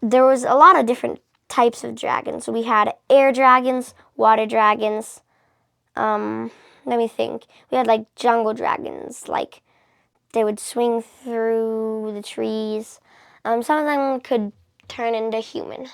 there was a lot of different types of dragons. We had air dragons, water dragons. Let me think. We had like jungle dragons, like they would swing through the trees. Some of them could turn into human.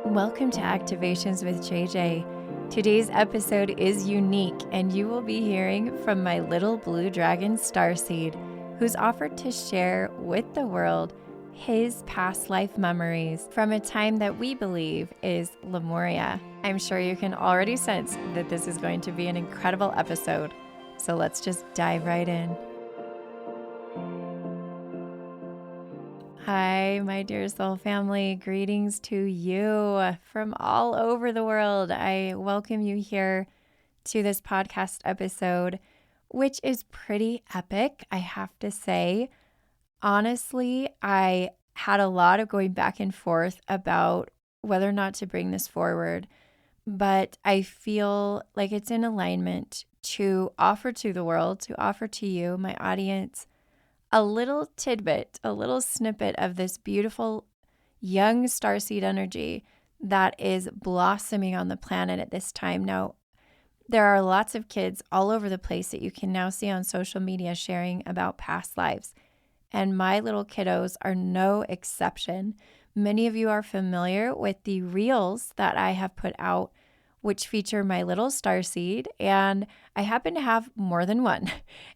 Welcome to Activations with JJ. Today's episode is unique, and you will be hearing from my little blue dragon, Starseed, who's offered to share with the world his past life memories from a time that we believe is Lemuria. I'm sure you can already sense that this is going to be an incredible episode, so let's just dive right in. Hi, my dear soul family. Greetings to you from all over the world. I welcome you here to this podcast episode, which is pretty epic, I have to say. Honestly, I had a lot of going back and forth about whether or not to bring this forward, but I feel like it's in alignment to offer to the world, to offer to you, my audience, a little tidbit, a little snippet of this beautiful young starseed energy that is blossoming on the planet at this time. Now, there are lots of kids all over the place that you can now see on social media sharing about past lives. And my little kiddos are no exception. Many of you are familiar with the reels that I have put out, which feature my little starseed, and I happen to have more than one.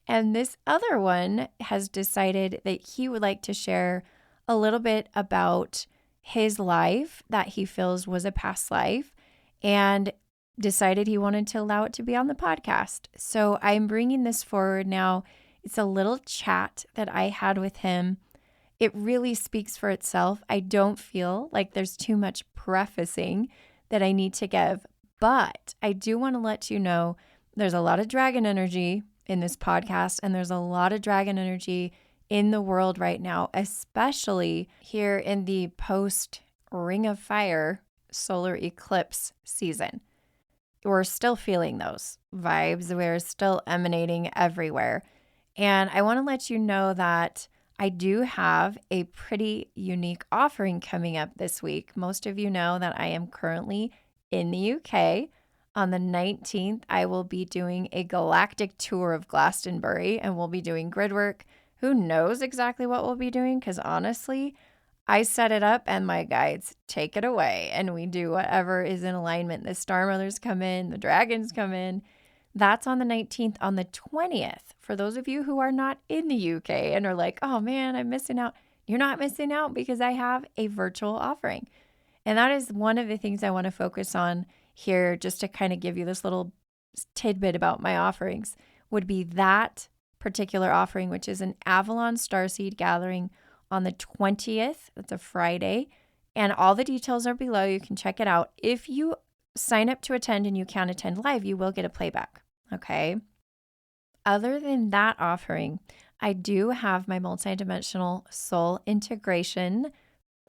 And this other one has decided that he would like to share a little bit about his life that he feels was a past life, and decided he wanted to allow it to be on the podcast. So I'm bringing this forward now. It's a little chat that I had with him. It really speaks for itself. I don't feel like there's too much prefacing that I need to give. But I do want to let you know there's a lot of dragon energy in this podcast, and there's a lot of dragon energy in the world right now, especially here in the post Ring of Fire solar eclipse season. We're still feeling those vibes. We're still emanating everywhere. And I want to let you know that I do have a pretty unique offering coming up this week. Most of you know that I am currently in the UK. On the 19th, I will be doing a galactic tour of Glastonbury, and we'll be doing grid work. Who knows exactly what we'll be doing? Because honestly, I set it up and my guides take it away, and we do whatever is in alignment. The Star Mothers come in, the dragons come in. That's on the 19th. On the 20th, for those of you who are not in the UK and are like, oh man, I'm missing out. You're not missing out, because I have a virtual offering. And that is one of the things I want to focus on here, just to kind of give you this little tidbit about my offerings, would be that particular offering, which is an Avalon Starseed gathering on the 20th. That's a Friday. And all the details are below. You can check it out. If you sign up to attend and you can't attend live, you will get a playback. Okay. Other than that offering, I do have my multidimensional soul integration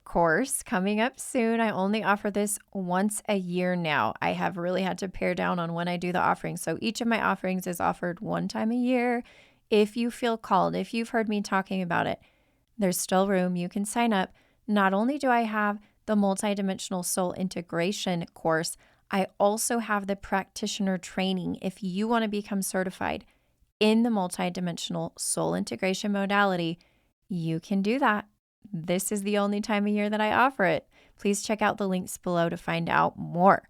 course coming up soon. I only offer this once a year now. I have really had to pare down on when I do the offering. So each of my offerings is offered one time a year. If you feel called, if you've heard me talking about it, there's still room. You can sign up. Not only do I have the multidimensional soul integration course, I also have the practitioner training. If you want to become certified in the multidimensional soul integration modality, you can do that. This is the only time of year that I offer it. Please check out the links below to find out more.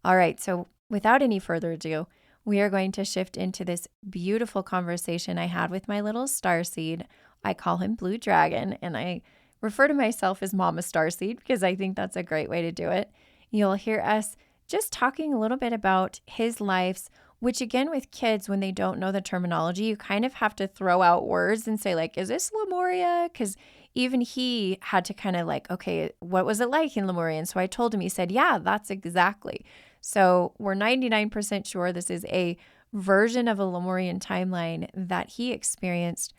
All right, so without any further ado, we are going to shift into this beautiful conversation I had with my little starseed. I call him Blue Dragon, and I refer to myself as Mama Starseed because I think that's a great way to do it. You'll hear us just talking a little bit about his lives, which again, with kids, when they don't know the terminology, you kind of have to throw out words and say like, is this Lemuria? Because even he had to kind of like, okay, what was it like in Lemuria? And so I told him, he said, yeah, that's exactly. So we're 99% sure this is a version of a Lemurian timeline that he experienced.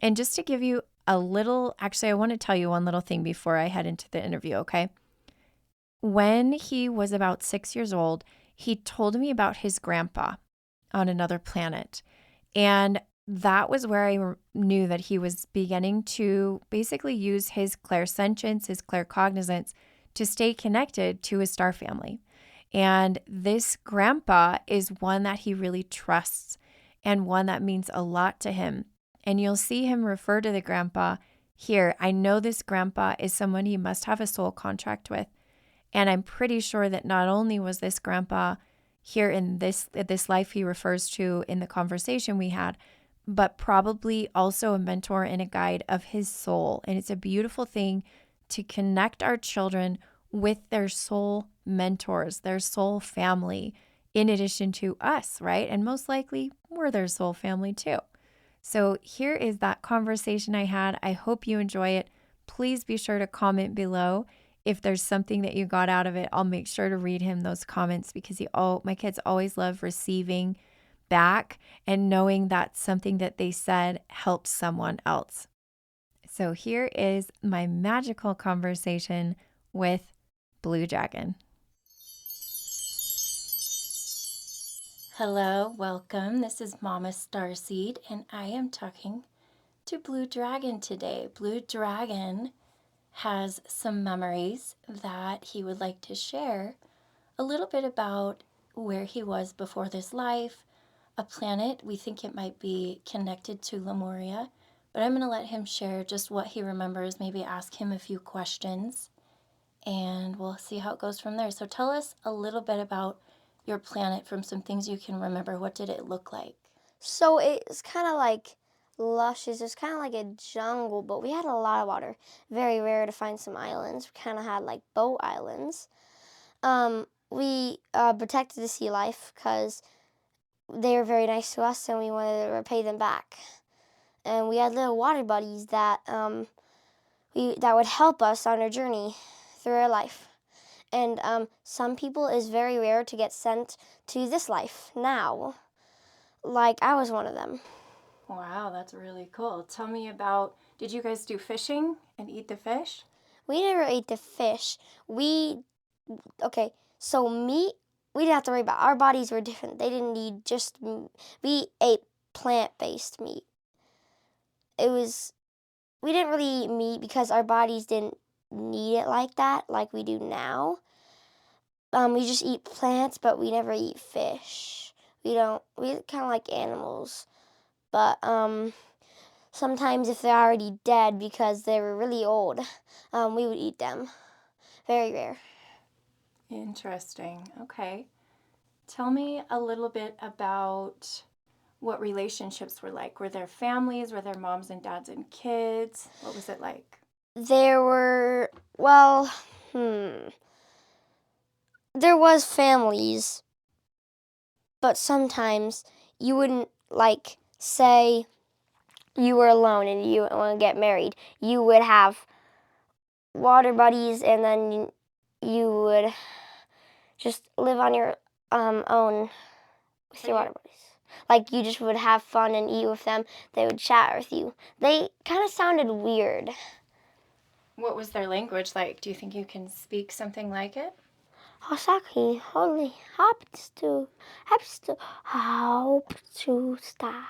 And just to give you a little, actually, I want to tell you one little thing before I head into the interview, okay? When he was about 6 years old, he told me about his grandpa on another planet. And that was where I knew that he was beginning to basically use his clairsentience, his claircognizance to stay connected to his star family. And this grandpa is one that he really trusts and one that means a lot to him. And you'll see him refer to the grandpa here. I know this grandpa is someone he must have a soul contract with. And I'm pretty sure that not only was this grandpa here in this life he refers to in the conversation we had, but probably also a mentor and a guide of his soul. And it's a beautiful thing to connect our children with their soul mentors, their soul family, in addition to us, right? And most likely we're their soul family too. So here is that conversation I had. I hope you enjoy it. Please be sure to comment below. If there's something that you got out of it, I'll make sure to read him those comments because my kids always love receiving back and knowing that something that they said helped someone else. So here is my magical conversation with Blue Dragon. Hello, welcome. This is Mama Starseed, and I am talking to Blue Dragon today. Blue Dragon has some memories that he would like to share, a little bit about where he was before this life, a planet. We think it might be connected to Lemuria, but I'm going to let him share just what he remembers, maybe ask him a few questions, and we'll see how it goes from there. So tell us a little bit about your planet from some things you can remember. What did it look like? So it's kind of like luscious. It's kind of like a jungle, but we had a lot of water. Very rare to find some islands. We kind of had like boat islands. We protected the sea life because they were very nice to us, and we wanted to repay them back. And we had little water buddies that that would help us on our journey through our life. And some people is very rare to get sent to this life now. Like I was one of them. Wow, that's really cool. Tell me about, did you guys do fishing and eat the fish? We never ate the fish. So meat, we didn't have to worry about. Our bodies were different. They didn't need just meat. We ate plant-based meat. We didn't really eat meat because our bodies didn't need it like that, like we do now. We just eat plants, but we never eat fish. We kind of like animals. But sometimes if they're already dead because they were really old, we would eat them. Very rare. Interesting. Okay. Tell me a little bit about what relationships were like. Were there families? Were there moms and dads and kids? What was it like? There were, well, there was families, but sometimes you wouldn't, like, say you were alone and you want to get married. You would have water buddies, and then you would just live on your own with your water buddies. Like, you just would have fun and eat with them. They would chat with you. They kind of sounded weird. What was their language like? Do you think you can speak something like it? Hosaki, holy, hope to star.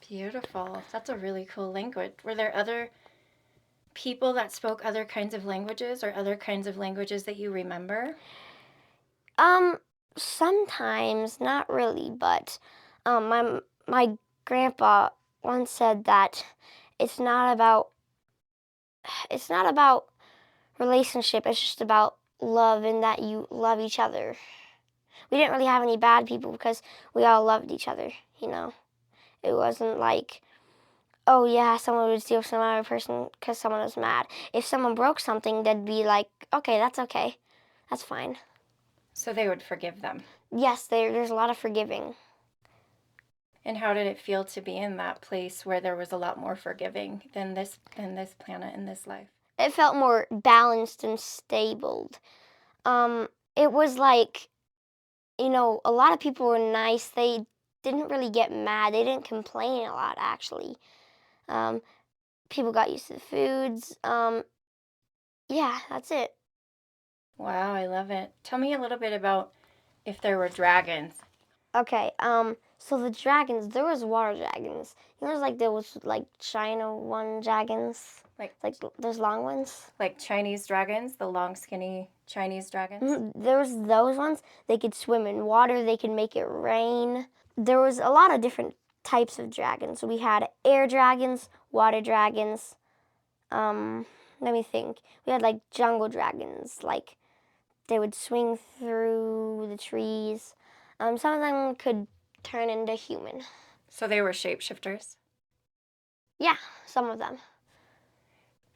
Beautiful. That's a really cool language. Were there other people that spoke other kinds of languages or other kinds of languages that you remember? Sometimes, not really, but my grandpa once said that it's not about relationship, it's just about love and that you love each other. We didn't really have any bad people because we all loved each other, you know. It wasn't like, oh yeah, someone would steal from another person because someone was mad. If someone broke something, they'd be like, okay, that's fine. So they would forgive them. Yes, there's a lot of forgiving. And how did it feel to be in that place where there was a lot more forgiving than this planet and this life? It felt more balanced and stable. It was like, a lot of people were nice. They didn't really get mad. They didn't complain a lot, actually. People got used to the foods. Yeah, that's it. Wow, I love it. Tell me a little bit about if there were dragons. Okay, So the dragons, there was water dragons. You know, there was like China one dragons, like those long ones. Like Chinese dragons, the long, skinny Chinese dragons? There was those ones. They could swim in water. They could make it rain. There was a lot of different types of dragons. So we had air dragons, water dragons. Let me think. We had like jungle dragons. Like they would swing through the trees. Some of them could turn into human. So they were shapeshifters? Yeah, some of them.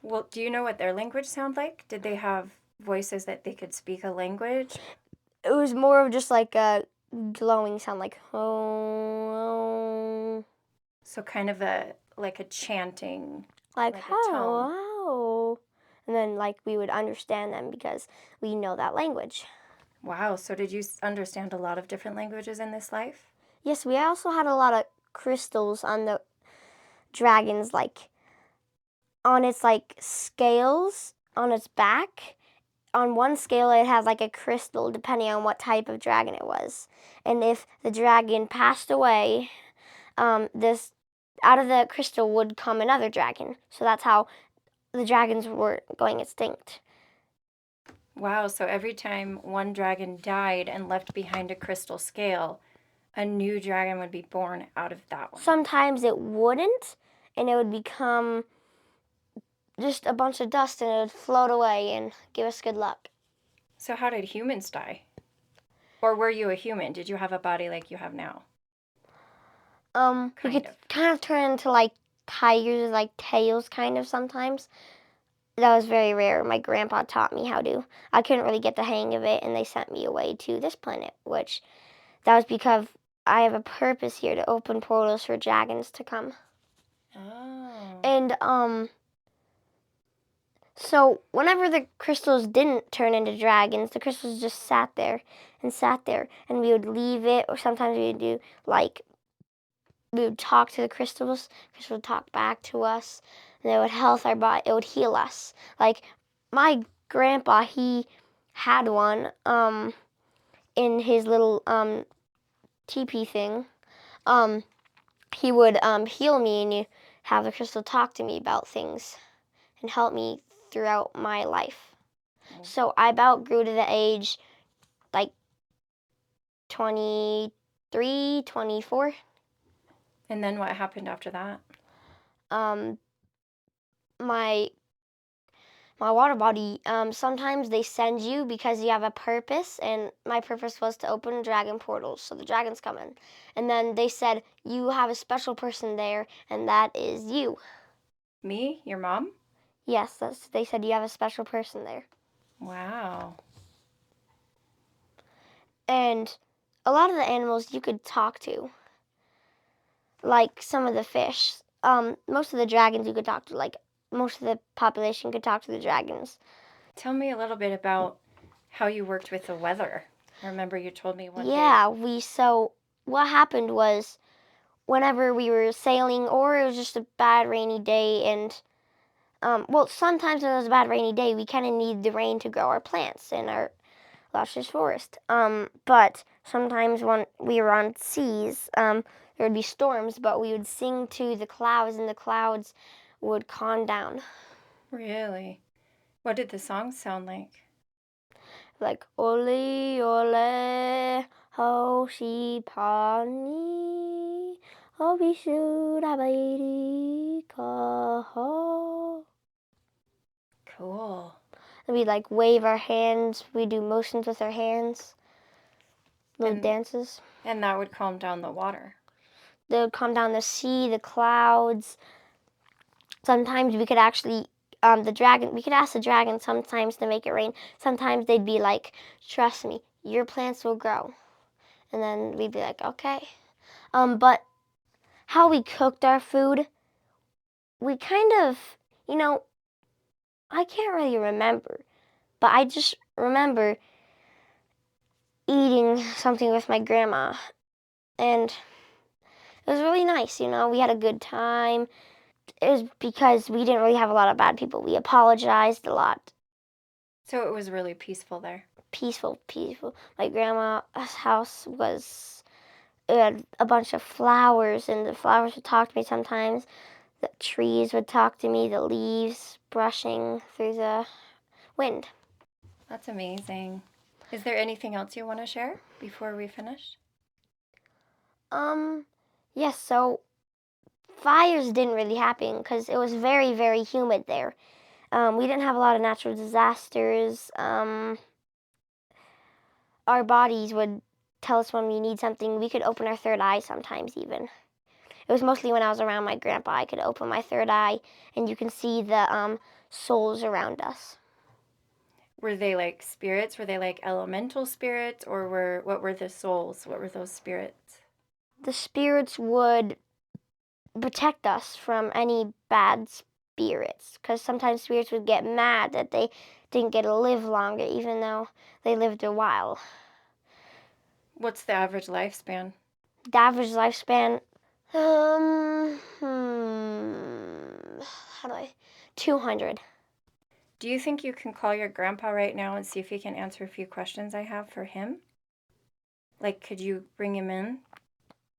Well, do you know what their language sound like? Did they have voices that they could speak a language? It was more of just like a glowing sound, like oh. So kind of like a chanting, Like a tone. oh. And then like we would understand them because we know that language. Wow, so did you understand a lot of different languages in this life? Yes, we also had a lot of crystals on the dragons, like on its like scales on its back. On one scale, it has like a crystal depending on what type of dragon it was. And if the dragon passed away, this out of the crystal would come another dragon. So that's how the dragons were going extinct. Wow, so every time one dragon died and left behind a crystal scale, a new dragon would be born out of that one. Sometimes it wouldn't, and it would become just a bunch of dust and it would float away and give us good luck. So how did humans die? Or were you a human? Did you have a body like you have now? We could kind of turn into like tigers, like tails kind of sometimes. That was very rare. My grandpa taught me how to. I couldn't really get the hang of it, and they sent me away to this planet, which that was because I have a purpose here to open portals for dragons to come. Oh. And so whenever the crystals didn't turn into dragons, the crystals just sat there, and we would leave it, or sometimes we would do like we would talk to the crystals would talk back to us, and it would health our body, it would heal us. Like my grandpa, he had one in his little teepee thing. He would heal me and have the crystal talk to me about things and help me throughout my life. So I about grew to the age like 23, 24. And then what happened after that? My water body, sometimes they send you because you have a purpose, and my purpose was to open dragon portals, so the dragons come in. And then they said, you have a special person there, and that is you. Me? Your mom? Yes, they said you have a special person there. Wow. And a lot of the animals you could talk to, like some of the fish. Most of the dragons you could talk to, like most of the population could talk to the dragons. Tell me a little bit about how you worked with the weather. I remember you told me one day. Yeah, so what happened was whenever we were sailing or it was just a bad rainy day, and well, sometimes when it was a bad rainy day, we kind of need the rain to grow our plants in our luscious forest. But sometimes when we were on seas, there would be storms, but we would sing to the clouds, and the clouds would calm down. Really? What did the songs sound like? Like ole ole hoshi pani obishurabairi kaho. Cool. And we'd like wave our hands. We do motions with our hands. Little dances. And that would calm down the water. They would calm down the sea, the clouds. Sometimes we could actually, we could ask the dragon sometimes to make it rain. Sometimes they'd be like, trust me, your plants will grow. And then we'd be like, okay. But how we cooked our food, we kind of, I can't really remember. But I just remember eating something with my grandma. And it was really nice, we had a good time. It was because we didn't really have a lot of bad people. We apologized a lot. So it was really peaceful there. Peaceful. My grandma's house was it had a bunch of flowers, and the flowers would talk to me sometimes. The trees would talk to me, the leaves brushing through the wind. That's amazing. Is there anything else you want to share before we finish? Yes, so fires didn't really happen because it was very, very humid there. We didn't have a lot of natural disasters. Our bodies would tell us when we need something. We could open our third eye sometimes, even. It was mostly when I was around my grandpa. I could open my third eye, and you can see the souls around us. Were they like spirits? Were they like elemental spirits, or what were the souls? What were those spirits? The spirits would protect us from any bad spirits, because sometimes spirits would get mad that they didn't get to live longer, even though they lived a while. What's the average lifespan? The average lifespan, how do I, 200. Do you think you can call your grandpa right now and see if he can answer a few questions I have for him? Like, could you bring him in?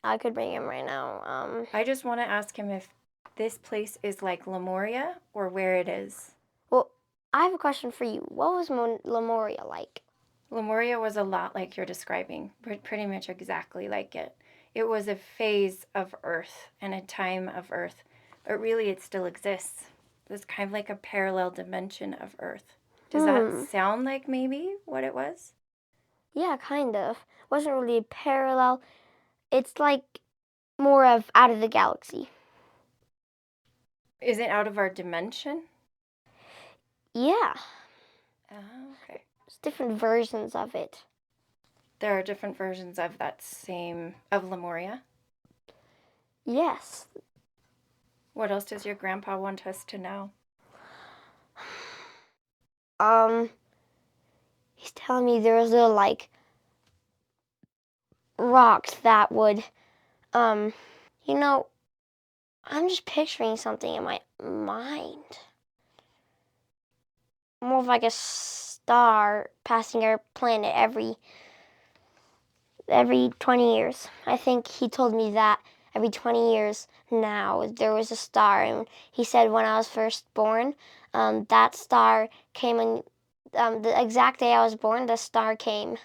I could bring him right now. I just want to ask him if this place is like Lemuria or where it is. Well, I have a question for you. What was Lemuria like? Lemuria was a lot like you're describing, pretty much exactly like it. It was a phase of Earth and a time of Earth, but really it still exists. It's kind of like a parallel dimension of Earth. Does that sound like maybe what it was? Yeah, kind of. It wasn't really parallel. It's like more of out of the galaxy. Is it out of our dimension? Yeah. Oh, okay. There's different versions of it. There are different versions of that same, of Lemuria. Yes. What else does your grandpa want us to know? He's telling me there was little, like, rocks that would, you know, I'm just picturing something in my mind. More of like a star passing our planet every 20 years. I think he told me that every 20 years now there was a star, and he said when I was first born, that star came, and the exact day I was born, the star came,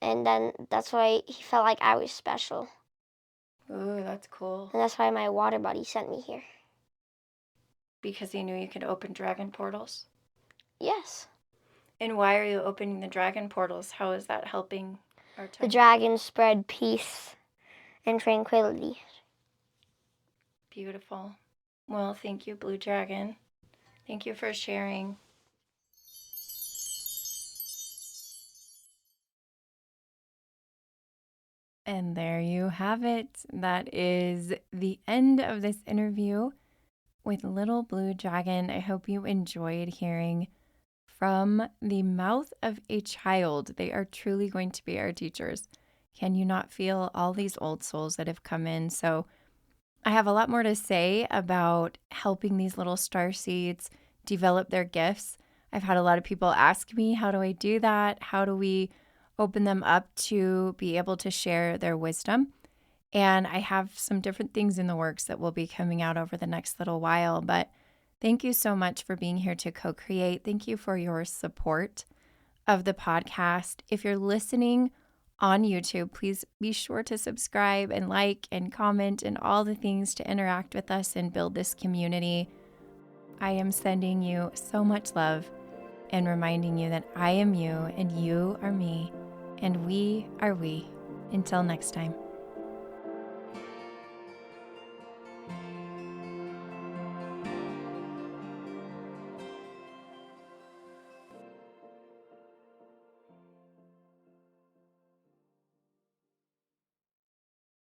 and then that's why he felt like I was special. Ooh, that's cool. And that's why my water buddy sent me here. Because he knew you could open dragon portals? Yes. And why are you opening the dragon portals? How is that helping our time? The dragons spread peace and tranquility. Beautiful. Well, thank you, Blue Dragon. Thank you for sharing. And there you have it. That is the end of this interview with Little Blue Dragon. I hope you enjoyed hearing from the mouth of a child. They are truly going to be our teachers. Can you not feel all these old souls that have come in? So I have a lot more to say about helping these little star seeds develop their gifts. I've had a lot of people ask me, how do I do that? How do we open them up to be able to share their wisdom? And I have some different things in the works that will be coming out over the next little while. But thank you so much for being here to co-create. Thank you for your support of the podcast. If you're listening on YouTube, please be sure to subscribe and like and comment and all the things to interact with us and build this community. I am sending you so much love and reminding you that I am you and you are me and we are we. Until next time.